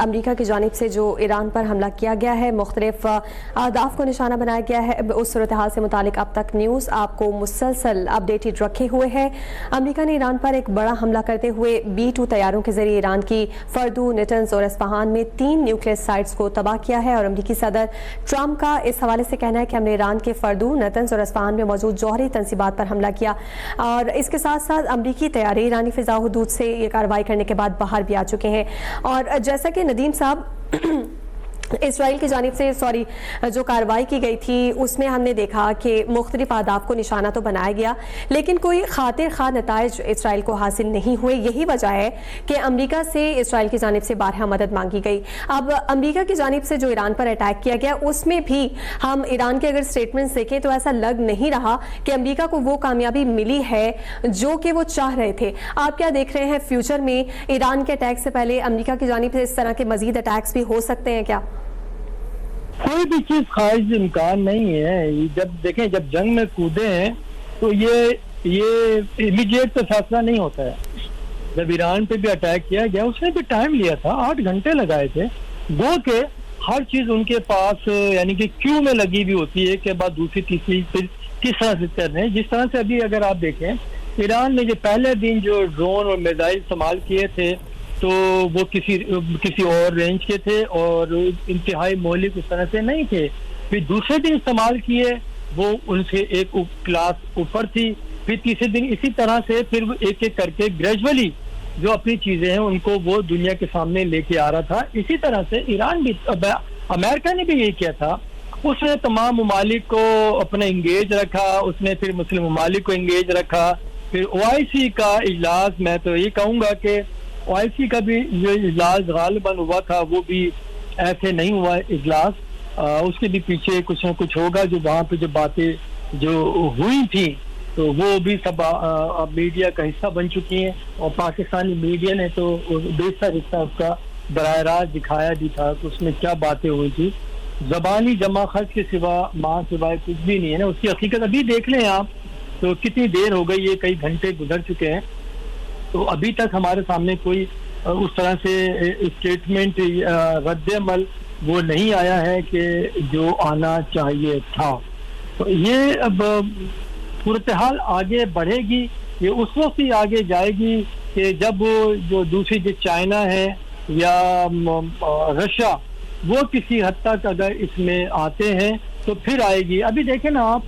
अमेरिका की जानिब से जो ईरान पर हमला किया गया है, मुख्तलिफ अहदाफ को निशाना बनाया गया है, उस सूरत हाल से मुतालिक अब तक न्यूज़ आपको मुसलसल अपडेटेड रखे हुए हैं। अमेरिका ने ईरान पर एक बड़ा हमला करते हुए B-2 तैयारों के जरिए ईरान की फर्दू, नेटन्स और इस्फहान में 3 न्यूक्लियर साइट्स को तबाह किया है। और अमेरिकी सदर ट्रंप का इस हवाले से कहना है कि हमने ईरान के फर्दू, नेटन्स और इस्फहान में मौजूद जौहरी तंसीबात पर हमला किया। और इसके साथ साथ अमेरिकी तैयारी ईरानी फिजा हुदूद से ये कार्रवाई करने के बाद बाहर भी आ चुके हैं। और जैसा कि नदीम साहब इसराइल की जानिब से जो कार्रवाई की गई थी उसमें हमने देखा कि मुख्तलिफ आदाब को निशाना तो बनाया गया, लेकिन कोई खातिर खा नताइज इसराइल को हासिल नहीं हुए। यही वजह है कि अमेरिका से इसराइल की जानिब से बारहा मदद मांगी गई। अब अमेरिका की जानिब से जो ईरान पर अटैक किया गया उसमें भी हम ईरान के अगर स्टेटमेंट्स देखें तो ऐसा लग नहीं रहा कि अमेरिका को वो कामयाबी मिली है जो कि वो चाह रहे थे। आप क्या देख रहे हैं फ्यूचर में ईरान के अटैक से पहले अमेरिका की जानिब से इस तरह के मजीद अटैक्स भी हो सकते हैं क्या? कोई भी चीज खारिज इम्कान नहीं है। जब देखें, जब जंग में कूदे हैं तो ये इमीडिएट तो फैसला नहीं होता है। जब ईरान पे भी अटैक किया गया उसने भी टाइम लिया था, 8 घंटे लगाए थे। गो के हर चीज उनके पास यानी कि क्यू में लगी भी होती है कि बाद दूसरी तीसरी फिर किस तरह से करने हैं। जिस तरह से अभी अगर आप देखें, ईरान ने जो पहले दिन जो ड्रोन और मिसाइल इस्तेमाल किए थे तो वो किसी और रेंज के थे और इंतहाई मौलिक उस तरह से नहीं थे। फिर दूसरे दिन इस्तेमाल किए वो उनसे एक क्लास ऊपर थी। फिर तीसरे दिन इसी तरह से फिर एक एक करके ग्रेजुअली जो अपनी चीजें हैं उनको वो दुनिया के सामने लेके आ रहा था। इसी तरह से ईरान भी, अमेरिका ने भी यही किया था। उसने तमाम ममालिक को अपना इंगेज रखा, उसने फिर मुस्लिम ममालिक को इंगेज रखा। फिर OIC का इजलास, मैं तो ये कहूँगा कि OIC का भी जो इजलास गालिबन हुआ था वो भी ऐसे नहीं हुआ इजलास। उसके भी पीछे कुछ न कुछ होगा। जो वहाँ पे जो बातें जो हुई थी तो वो भी सब मीडिया का हिस्सा बन चुकी हैं और पाकिस्तानी मीडिया ने तो बेहतर हिस्सा उसका बराह रास्त दिखाया भी था कि उसमें क्या बातें हुई थी। जबानी जमा खर्च के सिवा माँ सिवाय कुछ भी नहीं है ना। उसकी हकीकत अभी देख लें आप तो कितनी देर हो गई है, कई घंटे गुजर चुके हैं, तो अभी तक हमारे सामने कोई उस तरह से स्टेटमेंट रद्द-ए-अमल वो नहीं आया है कि जो आना चाहिए था। तो ये अब सूरत हाल आगे बढ़ेगी, ये उस वक्त ही आगे जाएगी कि जब जो दूसरी जो चाइना है या रशिया वो किसी हद तक अगर इसमें आते हैं तो फिर आएगी। अभी देखें ना आप,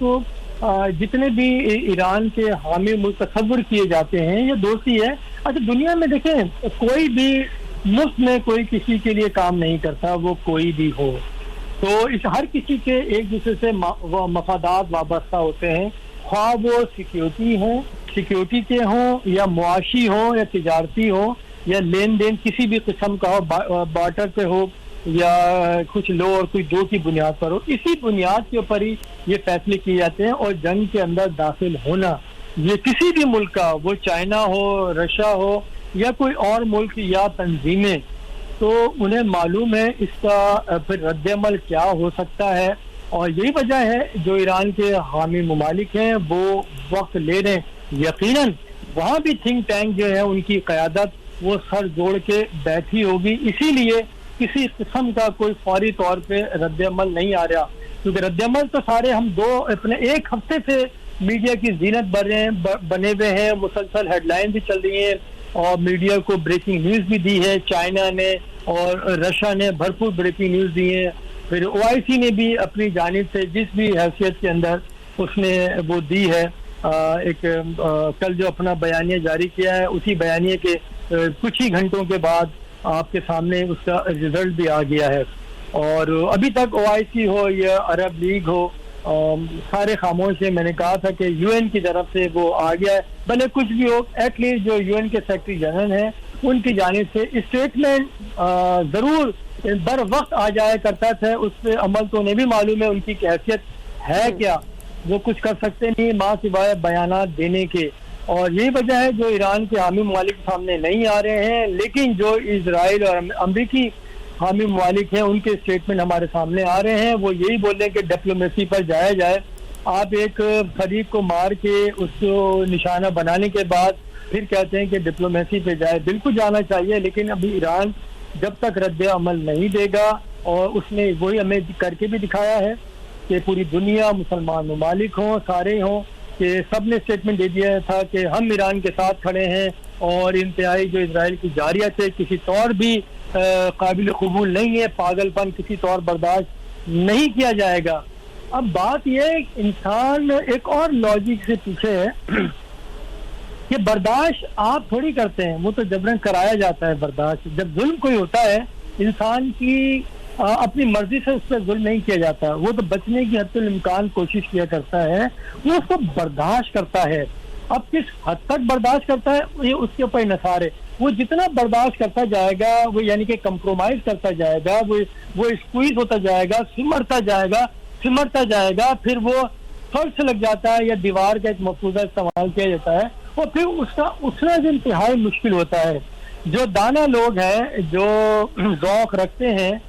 जितने भी ईरान के हामी मुल्क तस्वुर किए जाते हैं ये दोस्ती है। अच्छा, दुनिया में देखें कोई भी मुफ्त में कोई किसी के लिए काम नहीं करता, वो कोई भी हो। तो इस हर किसी के एक दूसरे से मफादात वाबस्ता होते हैं, ख्वाह वो सिक्योरिटी के हों या मुआशी हो या तिजारती हो या लेन देन किसी भी किस्म का हो, बार्टर पे हो या कुछ लो और कोई दो की बुनियाद पर हो, इसी बुनियाद के ऊपर ही ये फैसले किए जाते हैं। और जंग के अंदर दाखिल होना ये किसी भी मुल्क का, वो चाइना हो, रशिया हो या कोई और मुल्क या तंजीमें, तो उन्हें मालूम है इसका फिर रद्द-ए-अमल क्या हो सकता है। और यही वजह है जो ईरान के हामी ममालिक हैं वो वक्त ले रहे हैं। यकीनन वहाँ भी थिंक टैंक जो है उनकी क़यादत वो सर जोड़ के बैठी होगी, इसीलिए किसी किस्म का कोई फौरी तौर पे रद्द-ए-अमल नहीं आ रहा, क्योंकि रद्द-ए-अमल तो सारे हम अपने एक हफ्ते से मीडिया की जीनत बने हुए हैं, मुसलसल हेडलाइन भी चल रही है और मीडिया को ब्रेकिंग न्यूज़ भी दी है। चाइना ने और रशिया ने भरपूर ब्रेकिंग न्यूज़ दी है, फिर OIC ने भी अपनी जानिब से जिस भी हैसियत के अंदर उसने वो दी है, कल जो अपना बयानिया जारी किया है, उसी बयानिए के कुछ ही घंटों के बाद आपके सामने उसका रिजल्ट भी आ गया है। और अभी तक OIC हो या अरब लीग हो, सारे खामोश है। मैंने कहा था कि UN की तरफ से वो आ गया है, भले कुछ भी हो, एटलीस्ट जो UN के सेक्रेटरी जनरल हैं उनकी जानिब से स्टेटमेंट जरूर बर वक्त आ जाया करता था, उस पर अमल तो उन्हें भी मालूम है उनकी हैसियत है क्या, वो कुछ कर सकते नहीं माँ सिवाय बयानात देने के। और यही वजह है जो ईरान के हामी ममालिक सामने नहीं आ रहे हैं, लेकिन जो इजराइल और अमरीकी हामी ममालिक हैं उनके स्टेटमेंट हमारे सामने आ रहे हैं। वो यही बोल रहे हैं कि डिप्लोमेसी पर जाया जाए। आप एक फरीक को मार के उसको निशाना बनाने के बाद फिर कहते हैं कि डिप्लोमेसी पे जाए, बिल्कुल जाना चाहिए, लेकिन अभी ईरान जब तक रद्द-ए-अमल नहीं देगा, और उसने वही हमें करके भी दिखाया है कि पूरी दुनिया मुसलमान ममालिक हों, सारे हों, कि सब ने स्टेटमेंट दे दिया था कि हम ईरान के साथ खड़े हैं और इंतहाई जो इजराइल की जारियत है किसी तौर भी काबिल कबूल नहीं है, पागलपन किसी तौर बर्दाश्त नहीं किया जाएगा। अब बात यह है इंसान एक और लॉजिक से पीछे है कि बर्दाश्त आप थोड़ी करते हैं, वो तो जबरन कराया जाता है। बर्दाश्त जब जुल्म कोई होता है, इंसान की अपनी मर्जी से उस पर जुल्म नहीं किया जाता, वो तो बचने की हद इम्कान कोशिश किया करता है, वो उसको बर्दाश्त करता है। अब किस हद तक बर्दाश्त करता है ये उसके ऊपर इन्हिसार है। वो जितना बर्दाश्त करता जाएगा, वो यानी कि कंप्रोमाइज करता जाएगा, वो स्क्वीज होता जाएगा, सिमरता जाएगा, फिर वो फर्श लग जाता है या दीवार का एक मफूजा इस्तेमाल किया जाता है, और फिर उसका उठना जो इंतहाई मुश्किल होता है। जो दाना लोग हैं, जो ज़ौक़ रखते हैं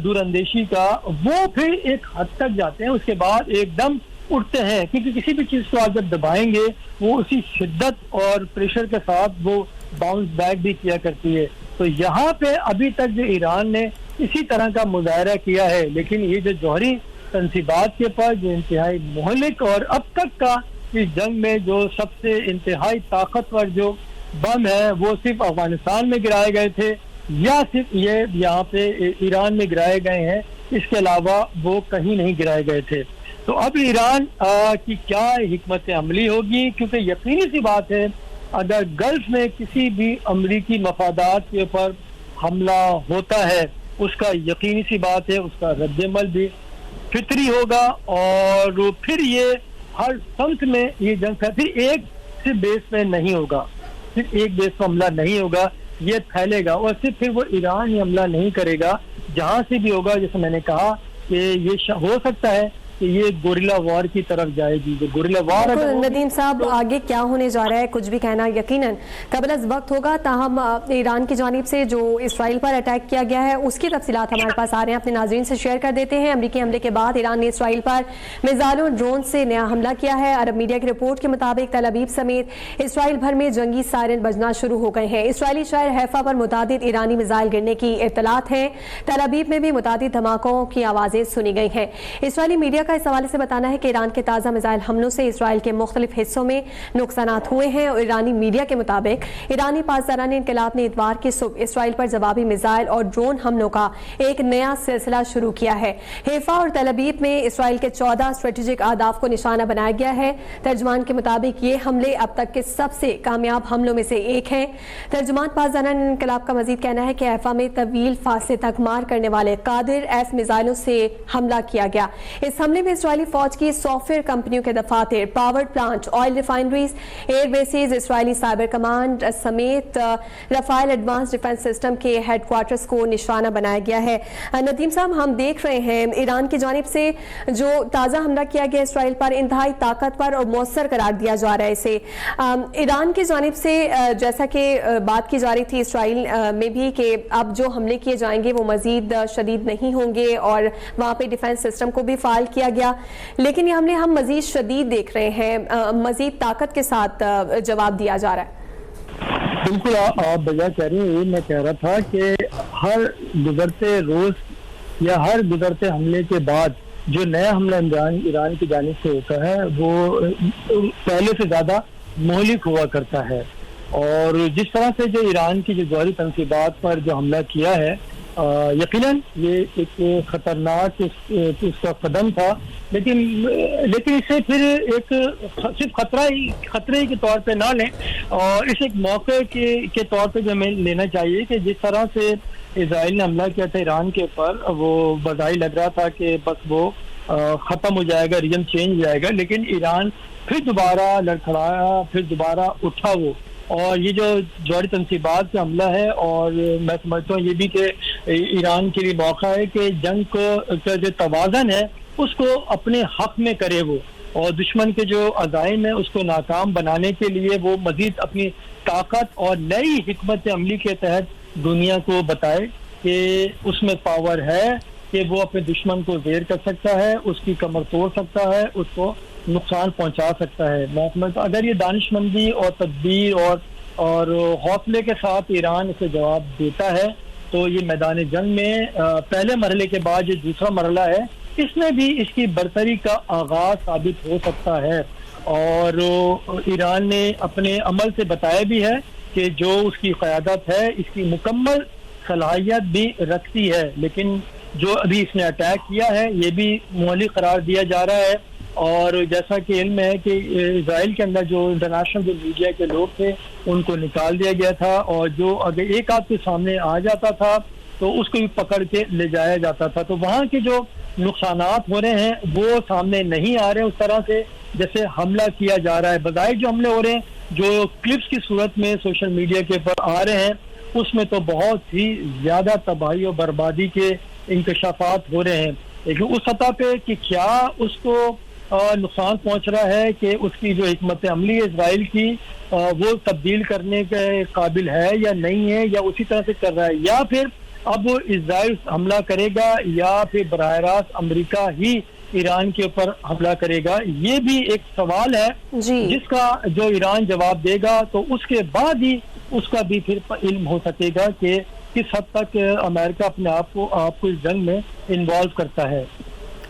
दूरअंदेशी का, वो फिर एक हद तक जाते हैं, उसके बाद एकदम उठते हैं, क्योंकि किसी भी चीज़ को आप जब दबाएंगे वो उसी शिद्दत और प्रेशर के साथ वो बाउंस बैक भी किया करती है। तो यहाँ पे अभी तक जो ईरान ने इसी तरह का मुजाहरा किया है, लेकिन ये जो जौहरी तंसीबात के पास जो इंतहाई मुहलिक और अब तक का इस जंग में जो सबसे इंतहाई ताकतवर जो बम है वो सिर्फ अफगानिस्तान में गिराए गए थे या सिर्फ ये यहाँ पे ईरान में गिराए गए हैं, इसके अलावा वो कहीं नहीं गिराए गए थे। तो अब ईरान की क्या हिकमत अमली होगी, क्योंकि यकीनी सी बात है अगर गल्फ में किसी भी अमरीकी मफादात के ऊपर हमला होता है, उसका यकीनी सी बात है उसका रद्द-ए-अमल भी फितरी होगा, और फिर ये हर सम्त में ये जंग फिर एक सिर्फ बेस पे नहीं होगा, सिर्फ एक देश पर हमला नहीं होगा, ये फैलेगा। और सिर्फ फिर वो ईरान ही हमला नहीं करेगा, जहाँ से भी होगा, जैसे मैंने कहा कि ये हो सकता है कि ये गोरिल्ला वॉर की तरफ जाएगी। जो गोरिल्ला वॉर नदीम साहब आगे क्या होने जा रहा है कुछ भी कहना यकीनन कबल अज़ वक्त होगा, ताहम ईरान की जानिब से जो इसराइल पर अटैक किया गया है उसकी तफसीलात हमारे पास आ रहे हैं, अपने नाज़रीन से शेयर कर देते हैं। अमरीकी हमले के बाद ईरान ने इसराइल पर मिसाइलों ड्रोन से नया हमला किया है। अरब मीडिया की रिपोर्ट के मुताबिक तल अवीव समेत इसराइल भर में जंगी सायरन बजना शुरू हो गए हैं। इसराइली शहर हैफा पर मुतादिद ईरानी मिसाइल गिरने की इत्तलात हैं। तल अवीव में भी मुतादिद धमाकों की आवाज़ें सुनी गई हैं। इसराइली मीडिया का इस हवाले से बताना है कि ईरान के ताज़ा मिसाइल हमलों से इसराइल के मुख्तलिफ हिस्सों में नुकसानात हुए हैं, और ईरानी मीडिया के मुताबिक ईरानी पासदाराने इनकलाब ने इतवार की सुबह इसराइल पर जवाबी मिसाइल और ड्रोन हमलों का एक नया सिलसिला शुरू किया है। हैफा और तल अवीव में इसराइल के 14 स्ट्रेटेजिक अहदाफ को निशाना बनाया गया है। तर्जुमान के मुताबिक ये हमले अब तक के सबसे कामयाब हमलों में से एक हैं। तर्जुमान पासदाराने इनकलाब का मजीद कहना है कि हैफा में तवील फासले तक मार करने वाले कादिर एफ मिसाइलों से हमला किया गया। इस हमले हमले में इजरायली फौज की सॉफ्टवेयर कंपनियों के दफातर, power plant, oil refineries, air bases, इजरायली साइबर कमांड समेत रफाइल एडवांस डिफेंस सिस्टम के हेडक्वार्टर्स को निशाना बनाया गया है। नदीम साहब, हम देख रहे हैं ईरान की जानिब से जो ताज़ा हमला किया गया इसराइल पर इंतहाई ताकतवर और मौसर करार दिया जा रहा है इसे। ईरान की जानिब से जैसा कि बात की जा रही थी इसराइल में भी कि अब जो हमले किए जाएंगे वो मजीद शदीद नहीं होंगे और वहाँ पे डिफेंस सिस्टम को भी फाल किया गया, लेकिन ये हमले हम मजीद शदीद देख रहे हैं, मजीद ताकत के साथ जवाब दिया जा रहा है। बिल्कुल आप बजा कह रही हैं। मैं कह रहा था कि हर गुजरते रोज या हर गुजरते हमले के बाद जो नया हमला ईरान की जानिब से होता है वो पहले से ज्यादा मोहलिक हुआ करता है। और जिस तरह से जो ईरान की जो जौहरी तनसीबात पर जो हमला किया है, यकीनन ये एक खतरनाक उसका कदम था, लेकिन इसे फिर एक सिर्फ खतरे के तौर पे ना लें और इसे एक मौके के तौर पे जो हमें लेना चाहिए कि जिस तरह से इजराइल ने हमला किया था ईरान के ऊपर, वो बज़ाहिर लग रहा था कि बस वो ख़त्म हो जाएगा, रिजम चेंज हो जाएगा, लेकिन ईरान फिर दोबारा लड़खड़ाया, फिर दोबारा उठा वो। और ये जो जौहरी तनसीबात का हमला है, और मैं समझता हूँ ये भी कि ईरान के लिए मौका है कि जंग का जो तवाज़न है उसको अपने हक में करे वो, और दुश्मन के जो अज़ाइम है उसको नाकाम बनाने के लिए वो मजीद अपनी ताकत और नई हिकमत अमली के तहत दुनिया को बताए कि उसमें पावर है कि वो अपने दुश्मन को ज़ेर कर सकता है, उसकी कमर तोड़ सकता है, उसको नुकसान पहुंचा सकता है। मैं समझता हूं अगर ये दानिशमंदी और तदबीर और हौसले के साथ ईरान इसे जवाब देता है तो ये मैदान जंग में पहले मरहले के बाद जो दूसरा मरहला है इसमें भी इसकी बरतरी का आगाज साबित हो सकता है। और ईरान ने अपने अमल से बताया भी है कि जो उसकी क़यादत है इसकी मुकम्मल सलाहियत भी रखती है, लेकिन जो अभी इसने अटैक किया है ये भी मुअल्लिक करार दिया जा रहा है। और जैसा कि इल्म है कि इजराइल के अंदर जो इंटरनेशनल जो मीडिया के लोग थे उनको निकाल दिया गया था, और जो अगर एक आध के सामने आ जाता था तो उसको भी पकड़ के ले जाया जाता था। तो वहाँ के जो नुकसानात हो रहे हैं वो सामने नहीं आ रहे उस तरह से जैसे हमला किया जा रहा है। बजाय जो हमले हो रहे हैं, जो क्लिप्स की सूरत में सोशल मीडिया के ऊपर आ रहे हैं, उसमें तो बहुत ही ज्यादा तबाही और बर्बादी के इंकशाफात हो रहे हैं। लेकिन उस सतह पे कि क्या उसको नुकसान पहुंच रहा है कि उसकी जो हिकमत अमली है इजराइल की वो तब्दील करने के काबिल है या नहीं है, या उसी तरह से कर रहा है, या फिर अब इजराइल हमला करेगा या फिर बराह रास्त अमेरिका ही ईरान के ऊपर हमला करेगा, ये भी एक सवाल है जिसका जो ईरान जवाब देगा तो उसके बाद ही उसका भी फिर इल्म हो सकेगा कि किस हद तक अमेरिका अपने आप को इस जंग में इन्वॉल्व करता है।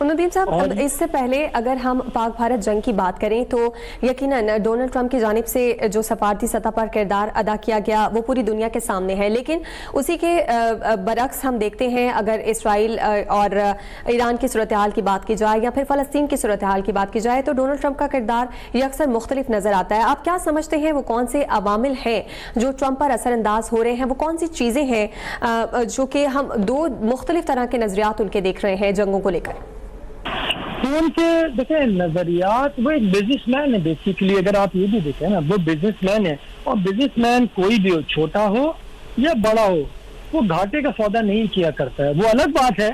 नदीम साहब, इससे पहले अगर हम पाक भारत जंग की बात करें तो यकीनन डोनाल्ड ट्रंप की जानिब से जो सफारती सतह पर किरदार अदा किया गया वो पूरी दुनिया के सामने है, लेकिन उसी के बरक्स हम देखते हैं अगर इसराइल और ईरान की सूरत हाल की बात की जाए या फिर फ़लस्तीन की सूरत हाल की बात की जाए तो डोनाल्ड ट्रंप का किरदार ये अक्सर मुख्तलिफ नज़र आता है। आप क्या समझते हैं वो कौन से अवामिल हैं जो ट्रंप पर असरअंदाज हो रहे हैं, वो कौन सी चीज़ें हैं जो कि हम दो मुख्तलिफ तरह के नज़रियात उनके देख रहे हैं जंगों को लेकर? उनके देखें नजरियात, वो एक बिजनेसमैन है बेसिकली। अगर आप ये भी देखें ना, वो बिजनेसमैन है, और बिजनेसमैन कोई भी हो, छोटा हो या बड़ा हो, वो घाटे का सौदा नहीं किया करता है। वो अलग बात है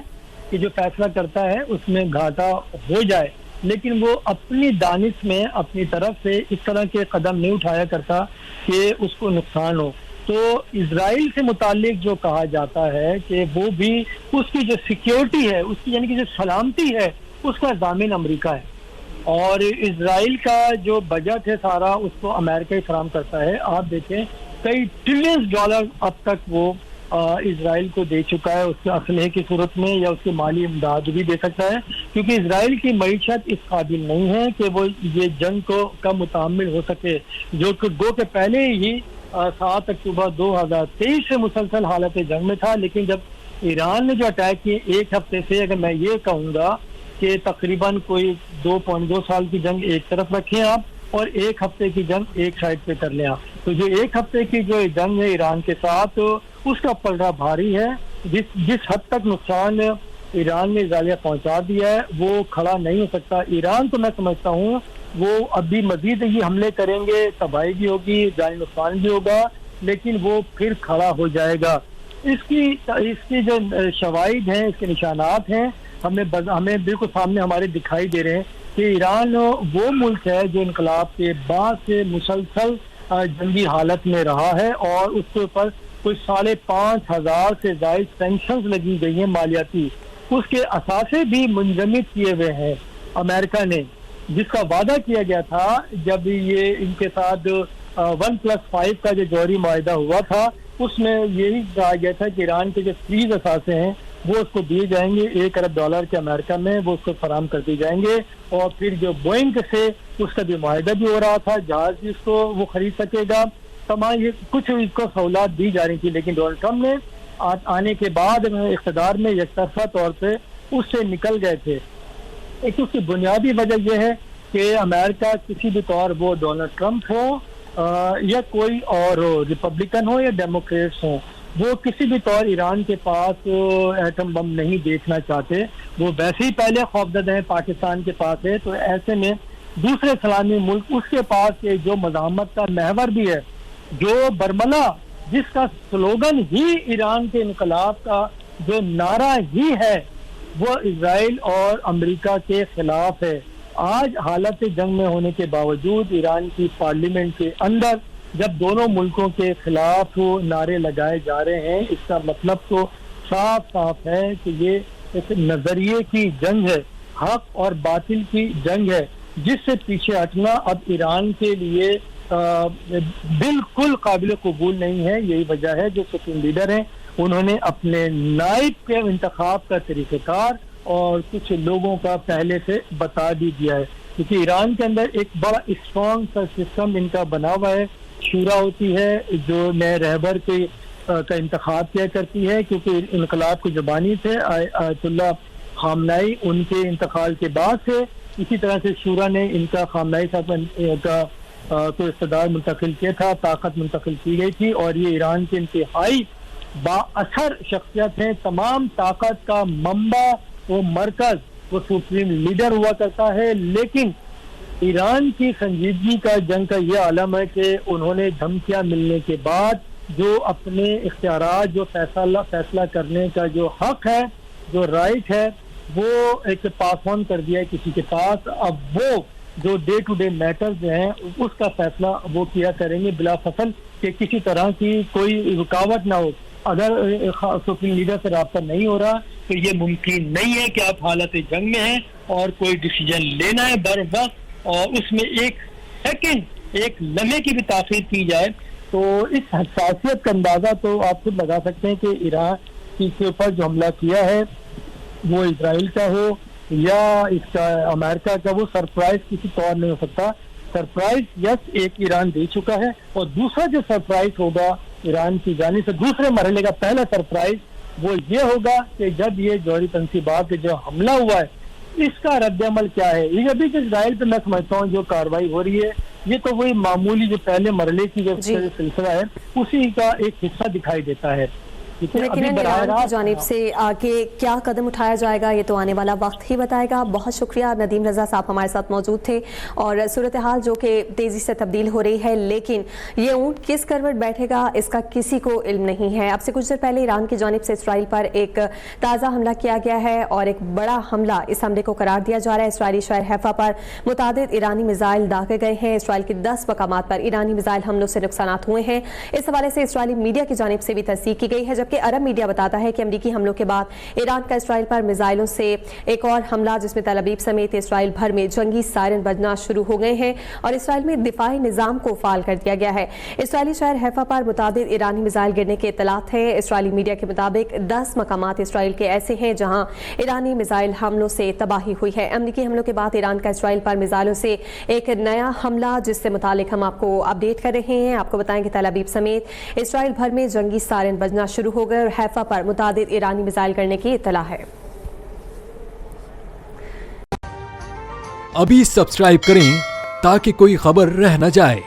कि जो फैसला करता है उसमें घाटा हो जाए, लेकिन वो अपनी दानिश में अपनी तरफ से इस तरह के कदम नहीं उठाया करता कि उसको नुकसान हो। तो इजराइल से मुतालिक जो कहा जाता है कि वो भी उसकी जो सिक्योरिटी है, उसकी यानी कि जो सलामती है, उसका जामिन अमेरिका है, और इजराइल का जो बजट है सारा उसको अमेरिका ही फराहम करता है। आप देखें कई ट्रिलियंस डॉलर अब तक वो इजराइल को दे चुका है, उसके असलहे की सूरत में या उसकी माली इमदाद भी दे सकता है, क्योंकि इजराइल की मईशत इस काबिल नहीं है कि वो ये जंग को कम मुतामिल हो सके। जो गो के पहले ही 7 अक्टूबर 2023 से मुसलसल हालत जंग में था, लेकिन जब ईरान ने जो अटैक किए एक हफ्ते से, अगर मैं ये कहूँगा कि तकरीबन कोई 2.2 साल की जंग एक तरफ रखें आप और एक हफ्ते की जंग एक साइड पे कर लें आप, तो जो एक हफ्ते की जो जंग है ईरान के साथ उसका पलड़ा भारी है। जिस हद तक नुकसान ईरान ने इजराइल पहुंचा दिया है, वो खड़ा नहीं हो सकता। ईरान तो मैं समझता हूँ वो अभी मजीद ये हमले करेंगे, तबाही भी होगी, जानी नुकसान भी होगा, लेकिन वो फिर खड़ा हो जाएगा। इसकी जो शवाहिद हैं, इसके निशानात हैं, हमें बिल्कुल सामने हमारे दिखाई दे रहे हैं कि ईरान वो मुल्क है जो इनकलाब के बाद से मुसलसल जंगी हालत में रहा है और उसके ऊपर कोई 5,500 से ज्यादा सैंक्शंस लगी गई हैं मालियाती। उसके असासे भी मुंजमद किए हुए हैं अमेरिका ने, जिसका वादा किया गया था जब ये इनके साथ 1+5 का जो जौहरी मुआहिदा हुआ था, उसमें यही कहा गया था कि ईरान के जो फ्रीज असासे हैं वो उसको दिए जाएंगे, $1 अरब के अमेरिका में वो उसको फराम कर दिए जाएंगे। और फिर जो बोइंग से उसका भी मुआहिदा भी हो रहा था, जहाज भी उसको वो खरीद सकेगा, तमाम ये कुछ इसको सहूलत दी जा रही थी। लेकिन डोनाल्ड ट्रंप ने आने के बाद इख्तिदार में एकतरफा तौर पे उससे निकल गए थे। एक उसकी बुनियादी वजह यह है कि अमेरिका किसी भी तौर, वो डोनाल्ड ट्रंप हो या कोई और हो, रिपब्लिकन हो या डेमोक्रेट्स हो, वो किसी भी तौर ईरान के पास एटम बम नहीं देखना चाहते। वो वैसे ही पहले खौफजदा है, पाकिस्तान के पास है, तो ऐसे में दूसरे इस्लामी मुल्क उसके पास जो मज़ामत का महवर भी है, जो बरमला जिसका स्लोगन ही ईरान के इनकलाब का जो नारा ही है, वो इजराइल और अमेरिका के खिलाफ है। आज हालत जंग में होने के बावजूद ईरान की पार्लियामेंट के अंदर जब दोनों मुल्कों के खिलाफ नारे लगाए जा रहे हैं, इसका मतलब तो साफ साफ है कि ये एक नजरिए की जंग है, हक और बातिल की जंग है, जिससे पीछे हटना अब ईरान के लिए बिल्कुल काबिल कबूल नहीं है। यही वजह है जो सुप्रीम लीडर हैं उन्होंने अपने नायब के इंतखाब का तरीक़ेकार और कुछ लोगों का पहले से बता भी दिया है, क्योंकि ईरान के अंदर एक बड़ा स्ट्रॉन्ग सा सिस्टम इनका बना हुआ है। शूरा होती है जो नए रहबर के का इंतखाब किया करती है, क्योंकि इनकलाब के ज़बानी थे आयतुल्लाह खामनाई, उनके इंतकाल के बाद से इसी तरह से शूरा ने इनका खामनाई साहब का को इक़्तिदार मुंतकिल किया था, ताकत मुंतकिल की गई थी, और ये ईरान के इंतहाई बाअसर शख्सियत हैं। तमाम ताकत का मंबा वो मरकज वो सुप्रीम लीडर हुआ करता है। लेकिन ईरान की संजीदगी का जंग का ये आलम है कि उन्होंने धमकियां मिलने के बाद जो अपने इख्तियारात, जो फैसला करने का जो हक है, जो राइट है, वो एक पास ऑन कर दिया है किसी के पास। अब वो जो डे टू डे मैटर्स जो हैं उसका फैसला वो किया करेंगे बिला फसल कि किसी तरह की कोई रुकावट ना हो। अगर सुप्रीम लीडर से राब्ता नहीं हो रहा तो ये मुमकिन नहीं है कि आप हालत जंग में हैं और कोई डिसीजन लेना है बर वक्त, और उसमें एक सेकंड, एक लम्हे की भी ताख़ीर की जाए, तो इस हसासियत का अंदाजा तो आप खुद लगा सकते हैं कि ईरान के ऊपर जो हमला किया है वो इजराइल का हो या इसका अमेरिका का, वो सरप्राइज किसी तौर नहीं हो सकता। सरप्राइज यस एक ईरान दे चुका है, और दूसरा जो सरप्राइज होगा ईरान की जानिब से, दूसरे मरहले का पहला सरप्राइज वो ये होगा कि जब ये जौहरी तंसीबात पे जो हमला हुआ है इसका रद्द-ए-अमल क्या है। ये अभी जो इजराइल पे मैं समझता हूँ जो कार्रवाई हो रही है, ये तो वही मामूली जो पहले मरहले की जो सिलसिला है उसी का एक हिस्सा दिखाई देता है। लेकिन ईरान की जानिब से आगे क्या कदम उठाया जाएगा ये तो आने वाला वक्त ही बताएगा। बहुत शुक्रिया, नदीम रजा साहब हमारे साथ मौजूद थे। और सूरत हाल जो कि तेज़ी से तब्दील हो रही है, लेकिन ये ऊँट किस करवट बैठेगा इसका किसी को इल्म नहीं है। अब से कुछ देर पहले ईरान की जानिब से इसराइल पर एक ताज़ा हमला किया गया है और एक बड़ा हमला इस हमले को करार दिया जा रहा है। इसराइली शहर हैफा पर मुतादिद ईरानी मिसाइल दागे गए हैं। इसराइल के 10 मकामात पर ईरानी मिसाइल हमलों से नुकसान हुए हैं। इस हवाले से इसराइली मीडिया की जानिब से भी तस्दीक की गई है, जबकि अरब मीडिया बताता है कि अमरीकी हमलों के बाद ईरान का इसराइल पर मिसाइलों से एक और हमला, जिसमें तल अवीव समेत इसराइल भर में जंगी सायरन बजना शुरू हो गए हैं और इसराइल में दिफाई निजाम को फाल कर दिया गया है। इसराइली शहर हैफा पर मुतादिद ईरानी मिसाइल गिरने के इत्तलात है। इसराइली मीडिया के मुताबिक 10 मकामात इसराइल के ऐसे हैं जहां ईरानी मिसाइल हमलों से तबाही हुई है। अमरीकी हमलों के बाद ईरान का इसराइल पर मिसाइलों से एक नया हमला, जिससे मुतालिक हम आपको अपडेट कर रहे हैं। आपको बताएं कि तल अवीव समेत इसराइल भर में जंगी सायरन बजना शुरू हो गए और हैफा पर मुतादिद ईरानी मिसाइल करने की इत्तला है। अभी सब्सक्राइब करें ताकि कोई खबर रह न जाए।